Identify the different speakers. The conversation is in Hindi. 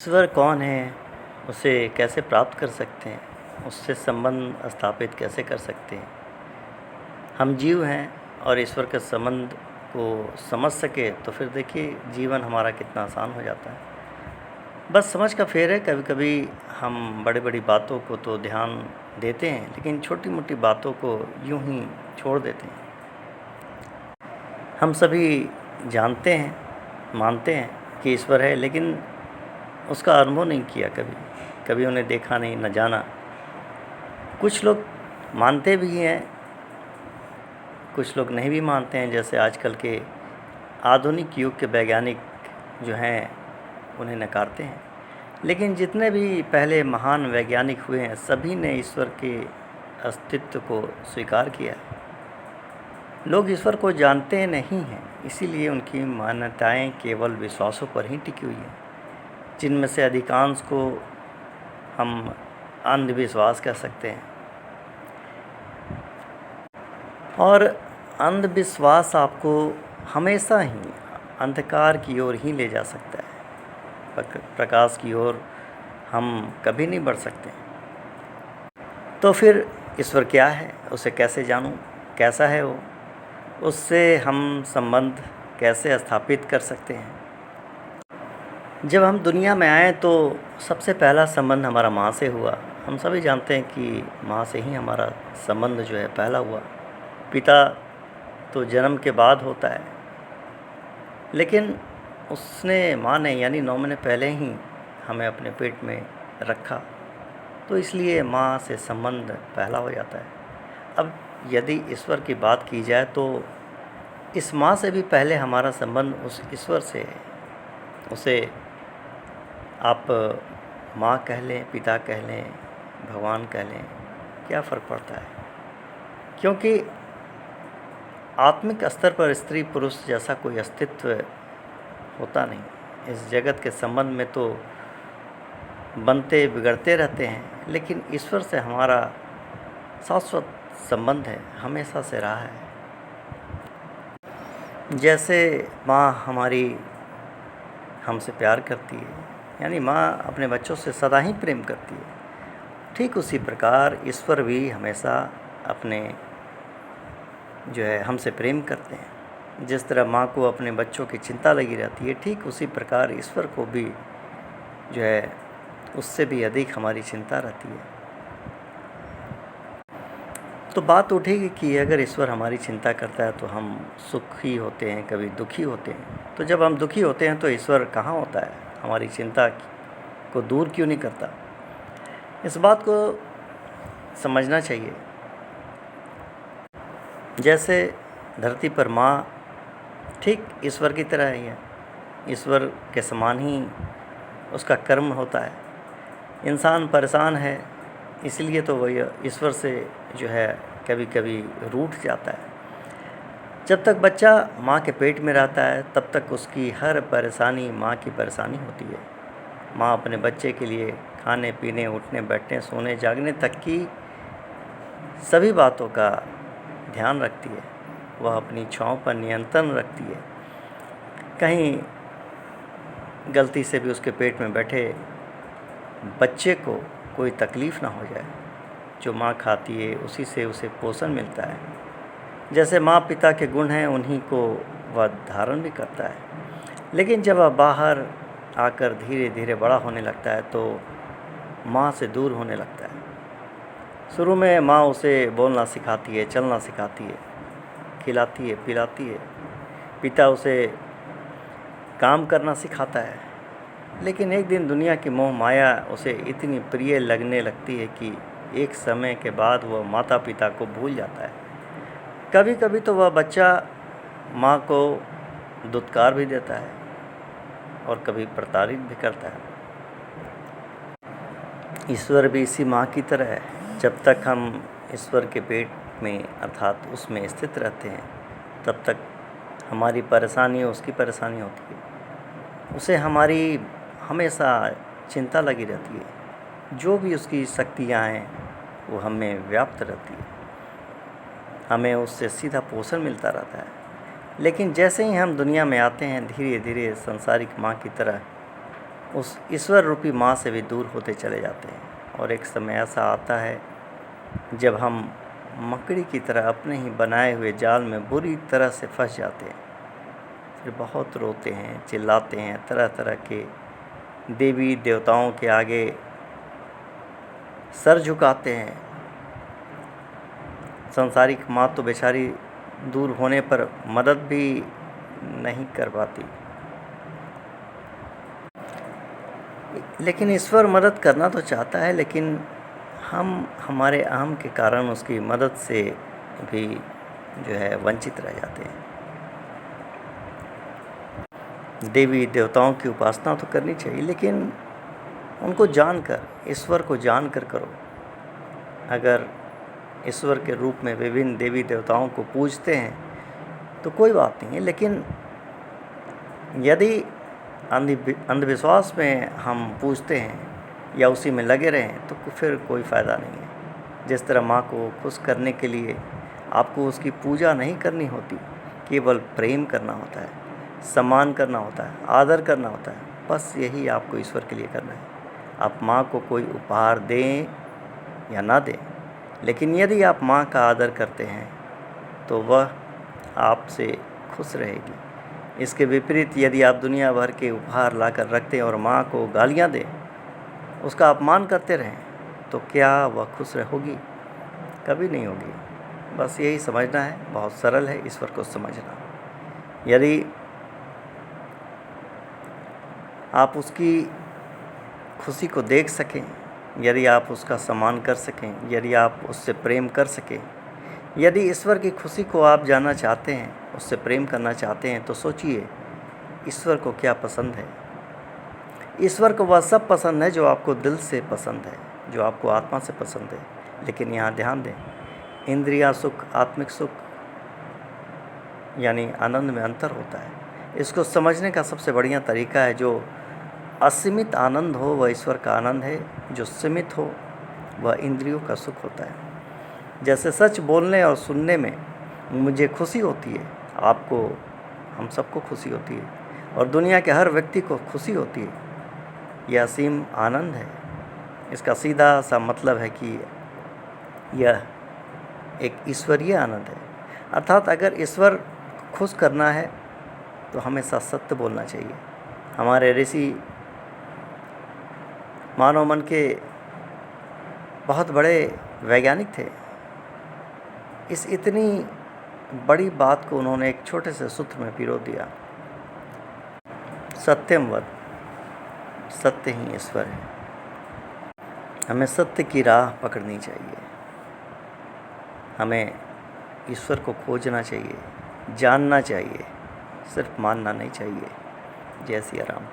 Speaker 1: ईश्वर कौन है? उसे कैसे प्राप्त कर सकते हैं? उससे संबंध स्थापित कैसे कर सकते हैं? हम जीव हैं और ईश्वर के संबंध को समझ सके तो फिर देखिए जीवन हमारा कितना आसान हो जाता है। बस समझ का फेर है, कभी-कभी हम बड़ी-बड़ी बातों को तो ध्यान देते हैं, लेकिन छोटी-मोटी बातों को यूँ ही छोड़ देते हैं। हम सभी जानते हैं, मानते हैं कि ईश्वर है, लेकिन उसका अनुभव नहीं किया कभी, कभी उन्हें देखा नहीं, न जाना। कुछ लोग मानते भी हैं, कुछ लोग नहीं भी मानते हैं, जैसे आजकल के आधुनिक युग के वैज्ञानिक जो हैं, उन्हें नकारते हैं। लेकिन जितने भी पहले महान वैज्ञानिक हुए हैं, सभी ने ईश्वर के अस्तित्व को स्वीकार किया है। लोग ईश्वर को जानते नहीं हैं, इसीलिए उनकी मान्यताएं केवल विश्वासों पर ही टिकी हुई हैं, जिनमें से अधिकांश को हम अंधविश्वास कह सकते हैं। और अंधविश्वास आपको हमेशा ही अंधकार की ओर ही ले जा सकता है, प्रकाश की ओर हम कभी नहीं बढ़ सकते। तो फिर ईश्वर क्या है? उसे कैसे जानूं? कैसा है वो? उससे हम संबंध कैसे स्थापित कर सकते हैं? जब हम दुनिया में आए तो सबसे पहला संबंध हमारा माँ से हुआ। हम सभी जानते हैं कि माँ से ही हमारा संबंध जो है पहला हुआ। पिता तो जन्म के बाद होता है, लेकिन माँ ने यानी 9 महीने पहले ही हमें अपने पेट में रखा, तो इसलिए माँ से संबंध पहला हो जाता है। अब यदि ईश्वर की बात की जाए तो इस माँ से भी पहले हमारा संबंध उस ईश्वर से है। उसे आप माँ कह लें, पिता कह लें, भगवान कह लें, क्या फ़र्क पड़ता है? क्योंकि आत्मिक स्तर पर स्त्री पुरुष जैसा कोई अस्तित्व होता नहीं। इस जगत के संबंध में तो बनते बिगड़ते रहते हैं, लेकिन ईश्वर से हमारा शाश्वत संबंध है, हमेशा से रहा है। जैसे माँ हमारी हमसे प्यार करती है, यानी माँ अपने बच्चों से सदा ही प्रेम करती है, ठीक उसी प्रकार ईश्वर भी हमेशा अपने जो है हमसे प्रेम करते हैं। जिस तरह माँ को अपने बच्चों की चिंता लगी रहती है, ठीक उसी प्रकार ईश्वर को भी जो है उससे भी अधिक हमारी चिंता रहती है। तो बात उठेगी कि अगर ईश्वर हमारी चिंता करता है तो हम सुखी होते हैं, कभी दुखी होते हैं। तो जब हम दुखी होते हैं तो ईश्वर कहाँ होता है? हमारी चिंता को दूर क्यों नहीं करता? इस बात को समझना चाहिए। जैसे धरती पर माँ ठीक ईश्वर की तरह ही है, ईश्वर के समान ही उसका कर्म होता है। इंसान परेशान है, इसलिए तो वह ईश्वर से जो है कभी कभी रूठ जाता है। जब तक बच्चा माँ के पेट में रहता है तब तक उसकी हर परेशानी माँ की परेशानी होती है। माँ अपने बच्चे के लिए खाने पीने, उठने बैठने, सोने जागने तक की सभी बातों का ध्यान रखती है। वह अपनी इच्छाओं पर नियंत्रण रखती है। कहीं गलती से भी उसके पेट में बैठे बच्चे को कोई तकलीफ़ ना हो जाए। जो माँ खाती है उसी से उसे पोषण मिलता है। जैसे माँ पिता के गुण हैं उन्हीं को वह धारण भी करता है। लेकिन जब वह बाहर आकर धीरे धीरे बड़ा होने लगता है तो माँ से दूर होने लगता है। शुरू में माँ उसे बोलना सिखाती है, चलना सिखाती है, खिलाती है, पिलाती है। पिता उसे काम करना सिखाता है। लेकिन एक दिन दुनिया की मोह माया उसे इतनी प्रिय लगने लगती है कि एक समय के बाद वह माता पिता को भूल जाता है। कभी कभी तो वह बच्चा माँ को दुत्कार भी देता है और कभी प्रताड़ित भी करता है। ईश्वर भी इसी माँ की तरह है। जब तक हम ईश्वर के पेट में अर्थात उसमें स्थित रहते हैं तब तक हमारी परेशानी उसकी परेशानी होती है। उसे हमारी हमेशा चिंता लगी रहती है। जो भी उसकी शक्तियाँ हैं वो हमें व्याप्त रहती है। हमें उससे सीधा पोषण मिलता रहता है। लेकिन जैसे ही हम दुनिया में आते हैं धीरे धीरे संसारिक माँ की तरह उस ईश्वर रूपी माँ से भी दूर होते चले जाते हैं। और एक समय ऐसा आता है जब हम मकड़ी की तरह अपने ही बनाए हुए जाल में बुरी तरह से फंस जाते हैं। फिर बहुत रोते हैं, चिल्लाते हैं, तरह तरह के देवी देवताओं के आगे सर झुकाते हैं। संसारिक माँ तो बेचारी दूर होने पर मदद भी नहीं कर पाती, लेकिन ईश्वर मदद करना तो चाहता है, लेकिन हम हमारे अहम के कारण उसकी मदद से भी जो है वंचित रह जाते हैं। देवी देवताओं की उपासना तो करनी चाहिए, लेकिन उनको जानकर, ईश्वर को जानकर करो। अगर ईश्वर के रूप में विभिन्न देवी देवताओं को पूजते हैं तो कोई बात नहीं है, लेकिन यदि अंधविश्वास में हम पूजते हैं या उसी में लगे रहें तो फिर कोई फ़ायदा नहीं है। जिस तरह माँ को खुश करने के लिए आपको उसकी पूजा नहीं करनी होती, केवल प्रेम करना होता है, सम्मान करना होता है, आदर करना होता है। बस यही आपको ईश्वर के लिए करना है। आप माँ को कोई उपहार दें या ना दें, लेकिन यदि आप माँ का आदर करते हैं तो वह आपसे खुश रहेगी। इसके विपरीत यदि आप दुनिया भर के उपहार लाकर रखते हैं और माँ को गालियाँ दें, उसका अपमान करते रहें, तो क्या वह खुश होगी? कभी नहीं होगी। बस यही समझना है, बहुत सरल है ईश्वर को समझना। यदि आप उसकी खुशी को देख सकें, यदि आप उसका सम्मान कर सकें, यदि आप उससे प्रेम कर सकें, यदि ईश्वर की खुशी को आप जानना चाहते हैं, उससे प्रेम करना चाहते हैं, तो सोचिए ईश्वर को क्या पसंद है। ईश्वर को वह सब पसंद है जो आपको दिल से पसंद है, जो आपको आत्मा से पसंद है। लेकिन यहाँ ध्यान दें, इंद्रिया सुख, आत्मिक सुख यानी आनंद में अंतर होता है। इसको समझने का सबसे बढ़िया तरीका है, जो असीमित आनंद हो वह ईश्वर का आनंद है, जो सीमित हो वह इंद्रियों का सुख होता है। जैसे सच बोलने और सुनने में मुझे खुशी होती है, आपको, हम सबको खुशी होती है, और दुनिया के हर व्यक्ति को खुशी होती है, यह असीम आनंद है। इसका सीधा सा मतलब है कि यह एक ईश्वरीय आनंद है। अर्थात अगर ईश्वर खुश करना है तो हमेशा सत्य बोलना चाहिए। हमारे ऋषि मानव मन के बहुत बड़े वैज्ञानिक थे। इस इतनी बड़ी बात को उन्होंने एक छोटे से सूत्र में पिरो दिया, सत्यम वद, सत्य ही ईश्वर है। हमें सत्य की राह पकड़नी चाहिए, हमें ईश्वर को खोजना चाहिए, जानना चाहिए, सिर्फ मानना नहीं चाहिए। जय सिया राम।